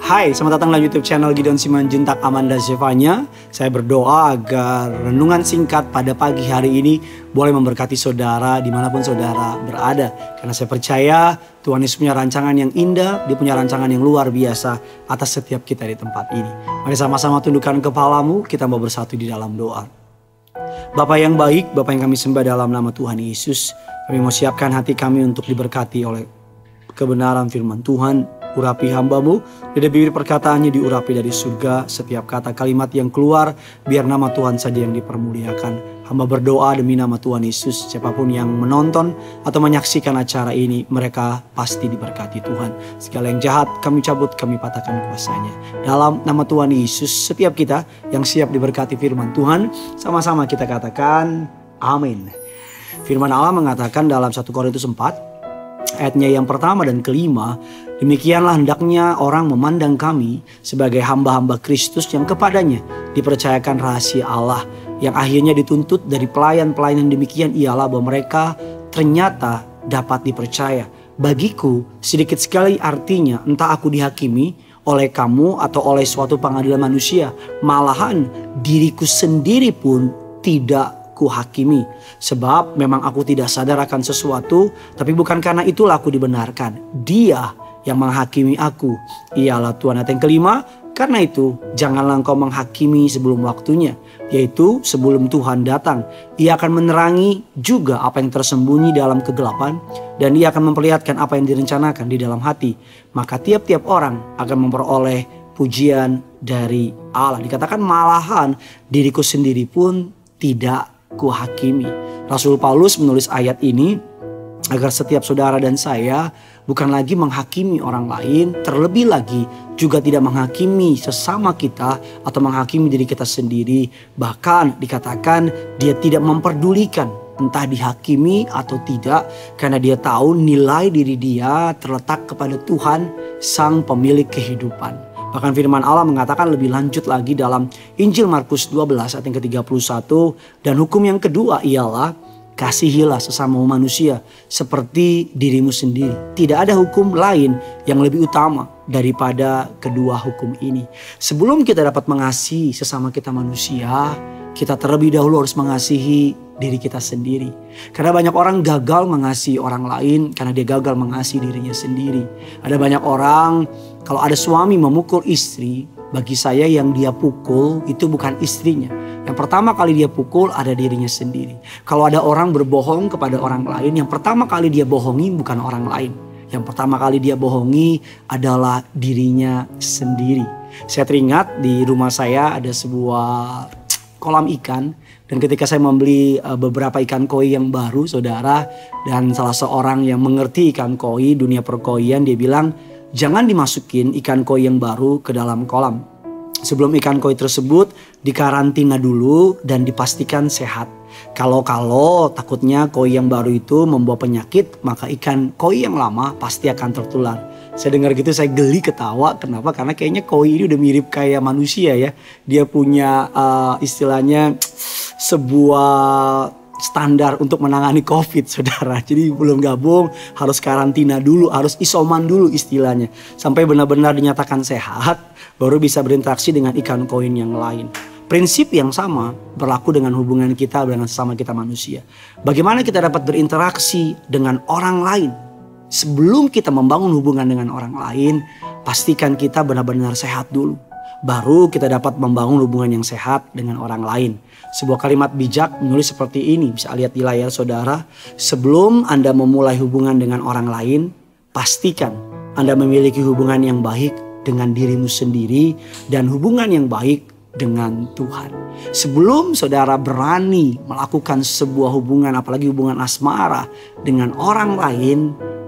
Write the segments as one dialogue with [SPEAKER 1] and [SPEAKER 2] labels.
[SPEAKER 1] Hai, selamat datang di YouTube channel Gideon Simanjuntak Amanda Zevanya. Saya berdoa agar renungan singkat pada pagi hari ini boleh memberkati saudara dimanapun saudara berada. Karena saya percaya Tuhan Yesus punya rancangan yang indah, Dia punya rancangan yang luar biasa atas setiap kita di tempat ini. Mari sama-sama tundukkan kepalamu, kita mau bersatu di dalam doa. Bapa yang baik, Bapa yang kami sembah dalam nama Tuhan Yesus, kami mau siapkan hati kami untuk diberkati oleh kebenaran firman Tuhan. Urapi hamba-Mu, lidah bibir perkataannya diurapi dari surga. Setiap kata kalimat yang keluar, biar nama Tuhan saja yang dipermuliakan. Hamba berdoa demi nama Tuhan Yesus, siapapun yang menonton atau menyaksikan acara ini, mereka pasti diberkati Tuhan. Segala yang jahat kami cabut, kami patahkan kuasanya. Dalam nama Tuhan Yesus, setiap kita yang siap diberkati firman Tuhan, sama-sama kita katakan amin. Firman Allah mengatakan dalam 1 Korintus 4, ayatnya yang pertama dan kelima, demikianlah hendaknya orang memandang kami sebagai hamba-hamba Kristus yang kepadanya dipercayakan rahasia Allah, yang akhirnya dituntut dari pelayan-pelayan yang demikian ialah bahwa mereka ternyata dapat dipercaya. Bagiku sedikit sekali artinya, entah aku dihakimi oleh kamu atau oleh suatu pengadilan manusia, malahan diriku sendiri pun tidak kuhakimi. Sebab memang aku tidak sadar akan sesuatu, tapi bukan karena itulah aku dibenarkan. Dia yang menghakimi aku, ialah Tuhan. Ayat yang kelima, karena itu janganlah engkau menghakimi sebelum waktunya, yaitu sebelum Tuhan datang. Ia akan menerangi juga apa yang tersembunyi dalam kegelapan, dan Ia akan memperlihatkan apa yang direncanakan di dalam hati. Maka tiap-tiap orang akan memperoleh pujian dari Allah. Dikatakan malahan diriku sendiri pun tidak kuhakimi. Rasul Paulus menulis ayat ini agar setiap saudara dan saya bukan lagi menghakimi orang lain, terlebih lagi juga tidak menghakimi sesama kita atau menghakimi diri kita sendiri. Bahkan dikatakan dia tidak memperdulikan entah dihakimi atau tidak, karena dia tahu nilai diri dia terletak kepada Tuhan, Sang Pemilik kehidupan. Bahkan firman Allah mengatakan lebih lanjut lagi dalam Injil Markus 12 ayat yang ke-31. Dan hukum yang kedua ialah kasihilah sesama manusia seperti dirimu sendiri. Tidak ada hukum lain yang lebih utama daripada kedua hukum ini. Sebelum kita dapat mengasihi sesama kita manusia, kita terlebih dahulu harus mengasihi diri kita sendiri. Karena banyak orang gagal mengasihi orang lain karena dia gagal mengasihi dirinya sendiri. Ada banyak orang, kalau ada suami memukul istri, bagi saya yang dia pukul itu bukan istrinya. Yang pertama kali dia pukul ada dirinya sendiri. Kalau ada orang berbohong kepada orang lain, yang pertama kali dia bohongi bukan orang lain. Yang pertama kali dia bohongi adalah dirinya sendiri. Saya teringat di rumah saya ada sebuah kolam ikan. Dan ketika saya membeli beberapa ikan koi yang baru, saudara, dan salah seorang yang mengerti ikan koi, dunia perkoian, dia bilang, jangan dimasukin ikan koi yang baru ke dalam kolam. Sebelum ikan koi tersebut dikarantina dulu dan dipastikan sehat. Kalau takutnya koi yang baru itu membawa penyakit, maka ikan koi yang lama pasti akan tertular. Saya dengar gitu saya geli ketawa. Kenapa? Karena kayaknya koi ini udah mirip kayak manusia ya. Dia punya istilahnya sebuah standar untuk menangani COVID, saudara. Jadi belum gabung, harus karantina dulu, harus isoman dulu istilahnya. Sampai benar-benar dinyatakan sehat, baru bisa berinteraksi dengan ikan koin yang lain. Prinsip yang sama berlaku dengan hubungan kita dengan sesama kita manusia. Bagaimana kita dapat berinteraksi dengan orang lain? Sebelum kita membangun hubungan dengan orang lain, pastikan kita benar-benar sehat dulu. Baru kita dapat membangun hubungan yang sehat dengan orang lain. Sebuah kalimat bijak menulis seperti ini, bisa lihat di layar saudara. Sebelum Anda memulai hubungan dengan orang lain, pastikan Anda memiliki hubungan yang baik dengan dirimu sendiri dan hubungan yang baik dengan Tuhan. Sebelum saudara berani melakukan sebuah hubungan, apalagi hubungan asmara dengan orang lain,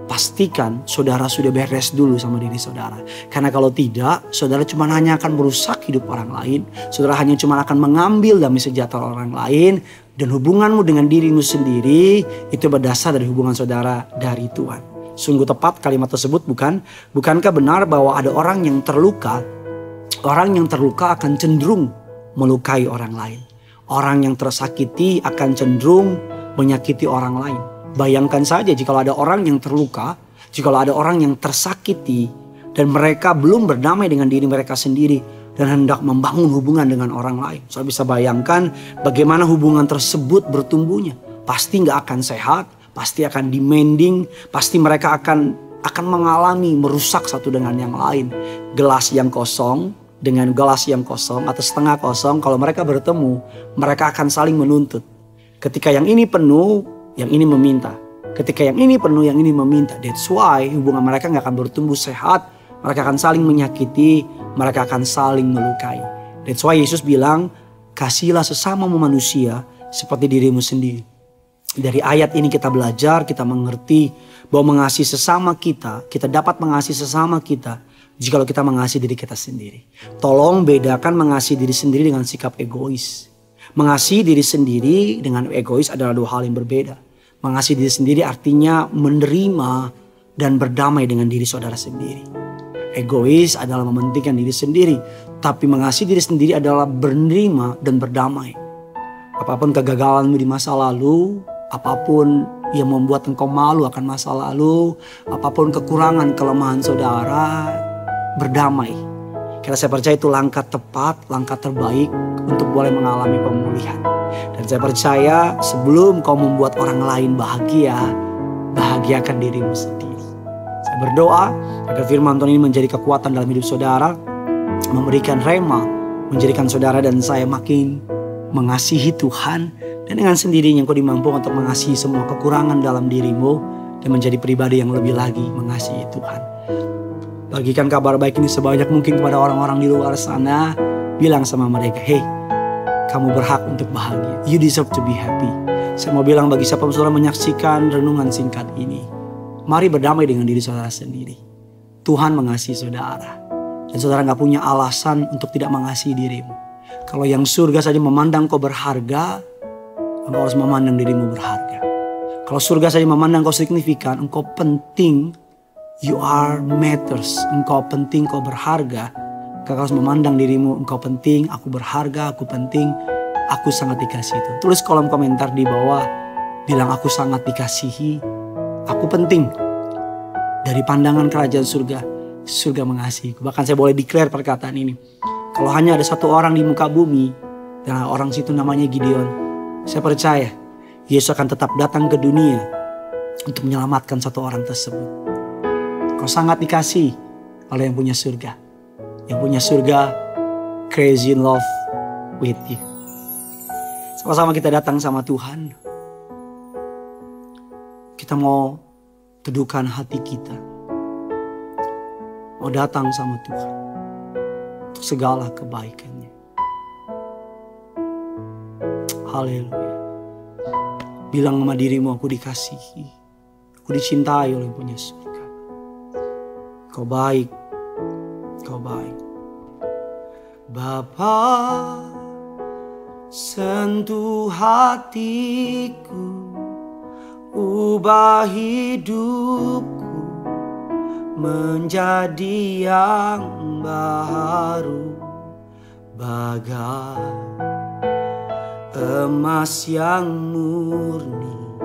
[SPEAKER 1] pastikan saudara sudah beres dulu sama diri saudara. Karena kalau tidak, saudara cuma hanya akan merusak hidup orang lain. Saudara hanya cuma akan mengambil damai sejahtera orang lain. Dan hubunganmu dengan dirimu sendiri itu berdasar dari hubungan saudara dari Tuhan. Sungguh tepat kalimat tersebut bukan? Bukankah benar bahwa ada orang yang terluka? Orang yang terluka akan cenderung melukai orang lain. Orang yang tersakiti akan cenderung menyakiti orang lain. Bayangkan saja jika ada orang yang terluka, Jikalau ada orang yang tersakiti dan mereka belum berdamai dengan diri mereka sendiri dan hendak membangun hubungan dengan orang lain. Saudara bisa bayangkan bagaimana hubungan tersebut bertumbuhnya. Pasti nggak akan sehat, pasti akan demanding, pasti mereka akan mengalami merusak satu dengan yang lain. Gelas yang kosong dengan gelas yang kosong atau setengah kosong, kalau mereka bertemu, mereka akan saling menuntut. Ketika yang ini penuh, yang ini meminta. Ketika yang ini penuh, yang ini meminta. That's why hubungan mereka nggak akan bertumbuh sehat. Mereka akan saling menyakiti, mereka akan saling melukai. That's why Yesus bilang, kasihilah sesama manusia seperti dirimu sendiri. Dari ayat ini kita belajar, kita mengerti bahwa mengasihi sesama kita dapat mengasihi sesama kita jikalau kita mengasihi diri kita sendiri. Tolong bedakan mengasihi diri sendiri dengan sikap egois. Mengasihi diri sendiri dengan egois adalah dua hal yang berbeda. Mengasihi diri sendiri artinya menerima dan berdamai dengan diri saudara sendiri. Egois adalah mementingkan diri sendiri, tapi mengasihi diri sendiri adalah menerima dan berdamai. Apapun kegagalanmu di masa lalu, apapun yang membuat engkau malu akan masa lalu, apapun kekurangan kelemahan saudara, berdamai. Karena saya percaya itu langkah tepat, langkah terbaik untuk boleh mengalami pemulihan. Dan saya percaya sebelum kau membuat orang lain bahagia, bahagiakan dirimu sendiri. Saya berdoa agar firman Tuhan ini menjadi kekuatan dalam hidup saudara, memberikan rema, menjadikan saudara dan saya makin mengasihi Tuhan, dan dengan sendirinya kau dimampukan untuk mengasihi semua kekurangan dalam dirimu dan menjadi pribadi yang lebih lagi mengasihi Tuhan. Bagikan kabar baik ini sebanyak mungkin kepada orang-orang di luar sana. Bilang sama mereka, hey, kamu berhak untuk bahagia. You deserve to be happy. Saya mau bilang bagi siapa saudara menyaksikan renungan singkat ini, mari berdamai dengan diri saudara sendiri. Tuhan mengasihi saudara, dan saudara gak punya alasan untuk tidak mengasihi dirimu. Kalau yang surga saja memandang kau berharga, engkau harus memandang dirimu berharga. Kalau surga saja memandang kau signifikan, engkau penting, you are matters, engkau penting, kau berharga. Engkau harus memandang dirimu, engkau penting, aku berharga, aku penting, aku sangat dikasihi. Tulis kolom komentar di bawah, bilang aku sangat dikasihi, aku penting. Dari pandangan kerajaan surga, surga mengasihiku. Bahkan saya boleh declare perkataan ini. Kalau hanya ada satu orang di muka bumi, dan orang situ namanya Gideon, saya percaya Yesus akan tetap datang ke dunia untuk menyelamatkan satu orang tersebut. Kau sangat dikasihi oleh yang punya surga. Yang punya surga, crazy in love with you. Sama-sama kita datang sama Tuhan. Kita mau teduhkan hati kita. Mau datang sama Tuhan untuk segala kebaikannya. Haleluya. Bilang sama dirimu, aku dikasihi, aku dicintai oleh yang punya surga. Kau baik, kau baik. Bapa, sentuh hatiku, ubah hidupku menjadi yang baru, bagai emas yang murni.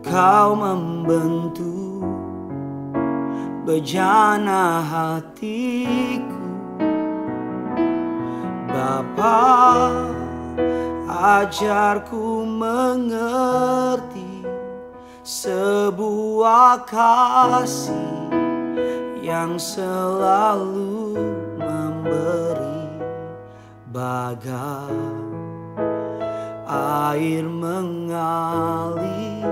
[SPEAKER 1] Kau membentuk bejana hatiku. Bapa, ajarku mengerti sebuah kasih yang selalu memberi, bagai air mengalir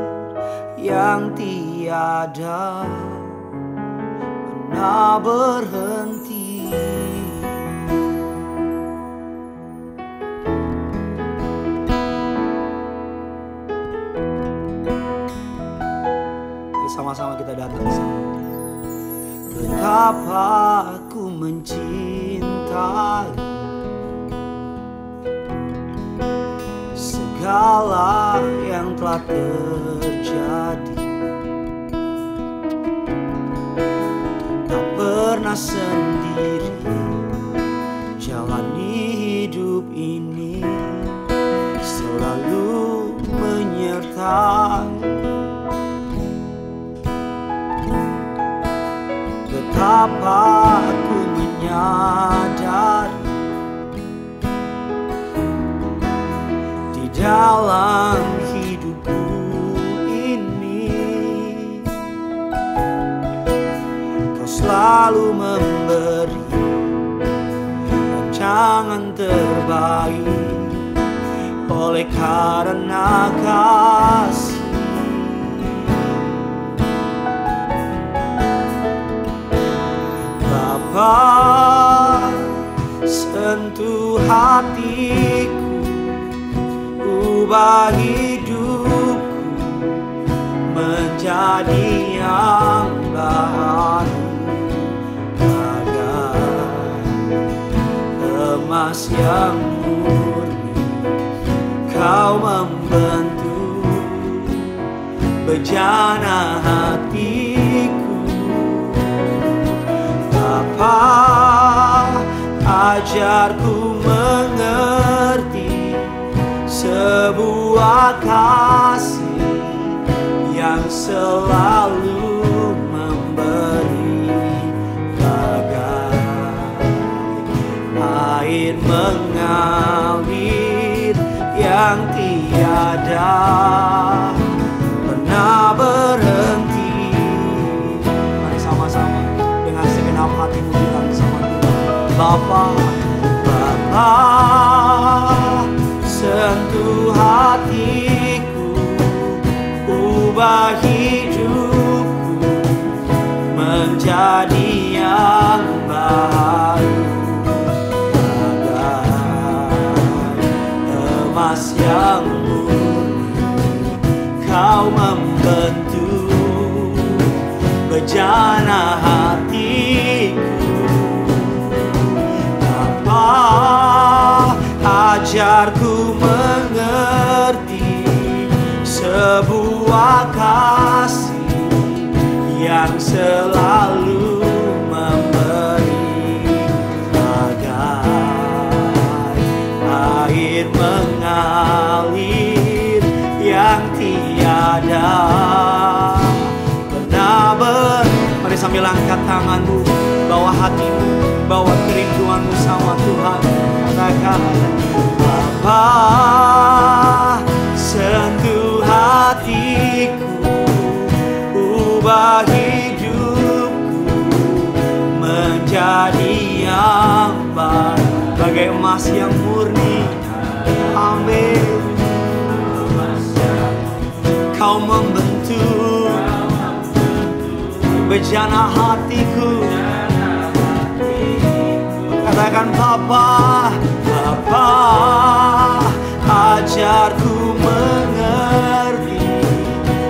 [SPEAKER 1] yang tiada pernah berhenti. Sama-sama kita datang sama Dia. Betapa aku mencintai segala yang telah terjadi. Tak pernah sendiri jalani hidup ini, selalu menyertai. Bapa, ku menyadari di dalam hidupku ini Kau selalu memberi rancangan terbaik oleh karena kasih. Bapa, sentuh hatiku, ubah hidupku menjadi yang baru, bagai emas yang murni. Kau membentuk bejana hatiku. Bapa, ajarku mengerti sebuah kasih yang selalu memberi, bagai air mengalir yang tiada pernah berhenti. Mari sama-sama dengan segenap hatimu bilang sama Tuhan, Bapa, Bapa, sentuh hatiku, ubah hidupku menjadi yang baru, emas yang murni. Kau membentuk bejana hatiku. Bapa, ajarku mengerti sebuah kasih yang selalu memberi, bagai air mengalir yang tiada pernah Mari sambil angkat tanganmu, bawa hatimu, bawa kerinduanmu sama Tuhan. Katakan, Bapa, sentuh hatiku, ubah hidupku menjadi yang baru, bagai emas yang murni. Amin. Kau membentuk bejana hatiku. Katakan, Bapa, Bapa, ajarku mengerti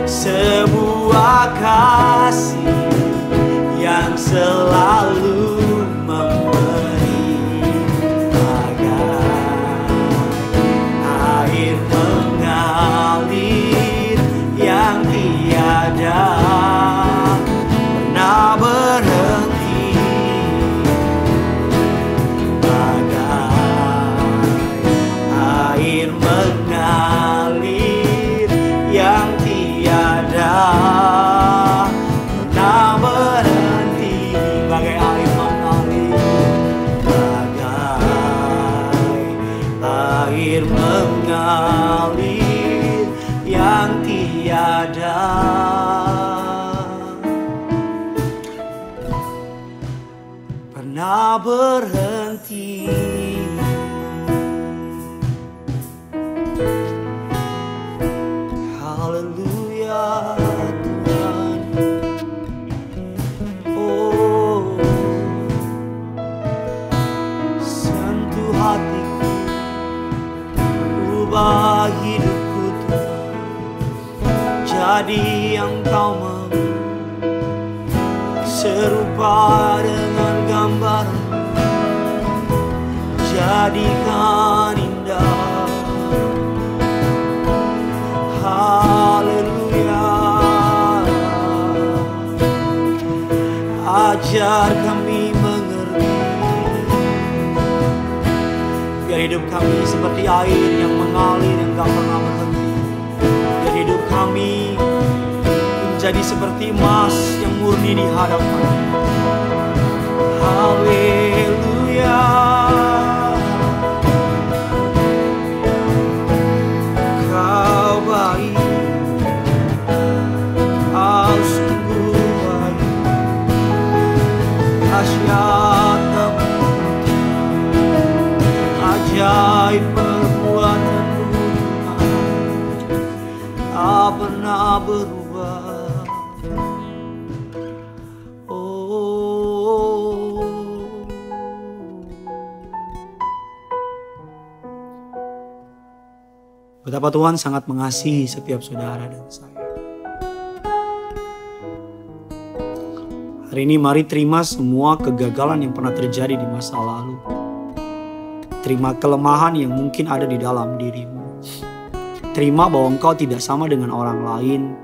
[SPEAKER 1] sebuah kasih yang selalu memberi, bagai air mengalir yang tiada pernah berhenti, bagai air mengalir yang tiada pernah berhenti, bagai air mengalir, bagai air mengalir yang tiada pernah berhenti. Haleluya Tuhan. Oh, sentuh hatiku, ubah hidupku Tuhan, jadi yang Kau mau, serupa dengan gambar, jadikan indah. Haleluya. Ajar kami mengerti, biar hidup kami seperti air yang mengalir yang gak pernah berhenti. Biar hidup kami menjadi seperti emas yang murni di hadapan. Haleluya. Kau baik, kau sungguh baik. Dahsyat-Mu, ajaib perbuatan-Mu, tak pernah berubah. Oh, betapa Tuhan sangat mengasihi setiap saudara dan saya. Hari ini mari terima semua kegagalan yang pernah terjadi di masa lalu. Terima kelemahan yang mungkin ada di dalam dirimu. Terima bahwa engkau tidak sama dengan orang lain.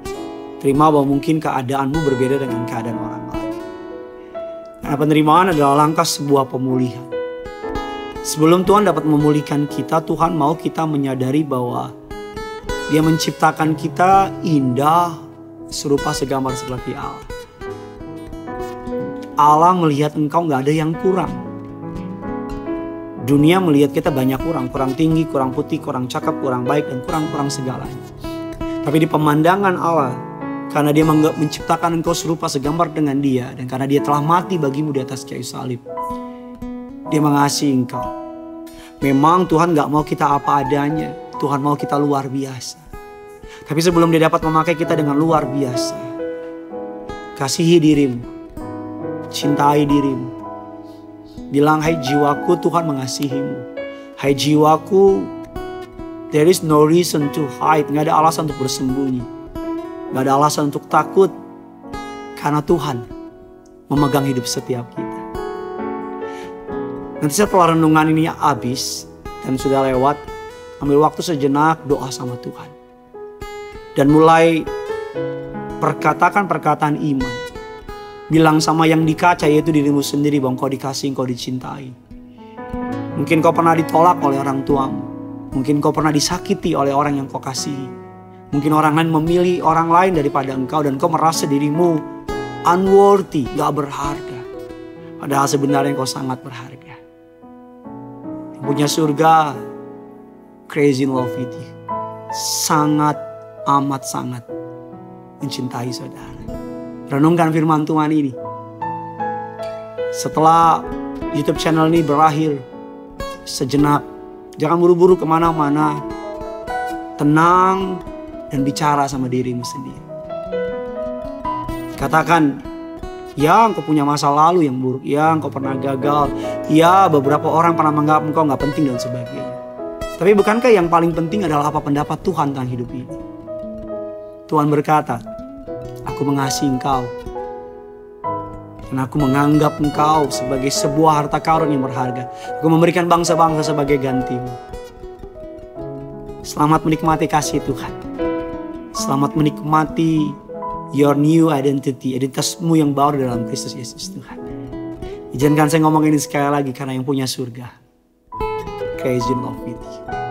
[SPEAKER 1] Terima bahwa mungkin keadaanmu berbeda dengan keadaan orang lain. Karena penerimaan adalah langkah sebuah pemulihan. Sebelum Tuhan dapat memulihkan kita, Tuhan mau kita menyadari bahwa Dia menciptakan kita indah, serupa segambar seperti Allah. Allah melihat engkau gak ada yang kurang. Dunia melihat kita banyak kurang tinggi, kurang putih, kurang cakep, kurang baik, dan kurang segalanya. Tapi di pemandangan Allah, karena Dia menciptakan engkau serupa segambar dengan Dia, dan karena Dia telah mati bagimu di atas kayu salib, Dia mengasihi engkau. Memang Tuhan gak mau kita apa adanya, Tuhan mau kita luar biasa. Tapi sebelum Dia dapat memakai kita dengan luar biasa, kasihi dirimu, cintai dirimu. Bilang, hai jiwaku, Tuhan mengasihimu. Hai jiwaku, there is no reason to hide. Gak ada alasan untuk bersembunyi. Gak ada alasan untuk takut. Karena Tuhan memegang hidup setiap kita. Nanti setelah renungan ini habis dan sudah lewat, ambil waktu sejenak doa sama Tuhan. Dan mulai perkatakan perkataan iman. Bilang sama yang di kaca, yaitu dirimu sendiri, bahwa engkau dikasihi, engkau dicintai. Mungkin kau pernah ditolak oleh orang tuamu. Mungkin kau pernah disakiti oleh orang yang kau kasihi. Mungkin orang lain memilih orang lain daripada engkau, dan kau merasa dirimu unworthy, gak berharga. Padahal sebenarnya kau sangat berharga. Yang punya surga, crazy in love with you. Sangat, amat sangat mencintai saudara. Renungkan firman Tuhan ini. Setelah YouTube channel ini berakhir, sejenak, jangan buru-buru kemana-mana. Tenang dan bicara sama dirimu sendiri. Katakan, ya engkau punya masa lalu yang buruk, ya engkau pernah gagal, ya beberapa orang pernah menganggap engkau gak penting dan sebagainya. Tapi bukankah yang paling penting adalah apa pendapat Tuhan tentang hidup ini? Tuhan berkata, aku mengasihi engkau. Dan aku menganggap engkau sebagai sebuah harta karun yang berharga. Aku memberikan bangsa-bangsa sebagai gantimu. Selamat menikmati kasih Tuhan. Selamat menikmati your new identity. Identitasmu yang baru dalam Kristus Yesus Tuhan. Izinkan saya ngomong ini sekali lagi karena yang punya surga. Crazy in love with you.